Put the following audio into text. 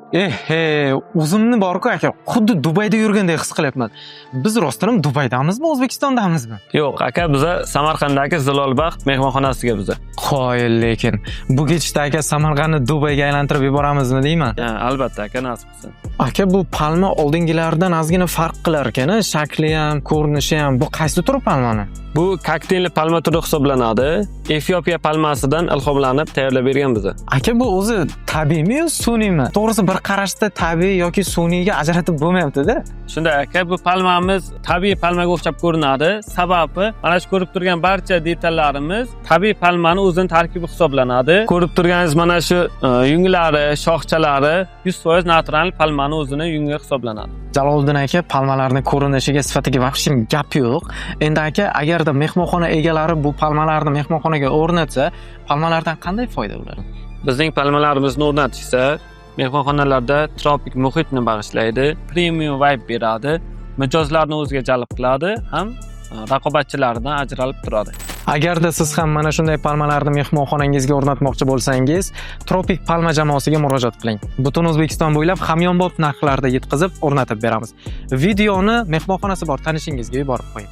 O'zimni bor-ku aka, xuddi Dubayda yurgandek his qilyapman. Biz rostdan ham Dubaydamizmi, O'zbekistondamizmi? Yo'q, aka, biz Samarqanddagi Zilolbaxt mehmonxonasiga biz. Qoyil, lekin bu ketishda aka Samarqandni Dubayga aylantirib yuboramizmi deyman. Albatta, aka, nasib qilsin. Aka, bu palma oldingilaridan ozgina farq qilar ekan, shakli ham, ko'rinishi ham. Bu qaysi tur palmani? Bu kokteylli palma turi hisoblanadi. Efiopiya palmasidan ilhomlanib tayyorlab bergan biz. Aka, bu o'zi tabiiymi yo sun'iymi? To'g'risi bir qarashda tabiiy yoki sun'iyga ajratib bo'lmayapti-da. Shunday aka, bu palmamiz tabiiy palmaga o'xshab ko'rinadi. Sababi mana shu ko'rib turgan barcha detallarimiz tabiiy palmani o'zining tarkibi hisoblanadi. Ko'rib turganingiz mana shu yunglari, shoxchalari 100% natural palmani o'zining yungi hisoblanadi. Jaloliddin aka, palmalarning ko'rinishiga, sifatiga vaqtim gap yo'q. Endi aka, agarda mehmonxona egalari bu palmalarni mehmonxonaga o'rnatsa, palmalardan qanday foyda bo'ladi? Bizning palmalarimizni o'rnatishsa, mehmonxonalarda tropik muhitni bag'ishlaydi, premium vibe beradi, mijozlarni o'ziga jalb qiladi, ham raqobatchilardan ajralib turadi. Agarda siz ham mana shunday palmalarni mehmonxonangizga o'rnatmoqchi bo'lsangiz, Tropik Palma jamoasiga murojaat qiling. Butun O'zbekiston bo'ylab hamyonbop narxlarda yetkazib o'rnatib beramiz. Videoni mehmonxonasi bor tanishingizga yuborib qo'ying.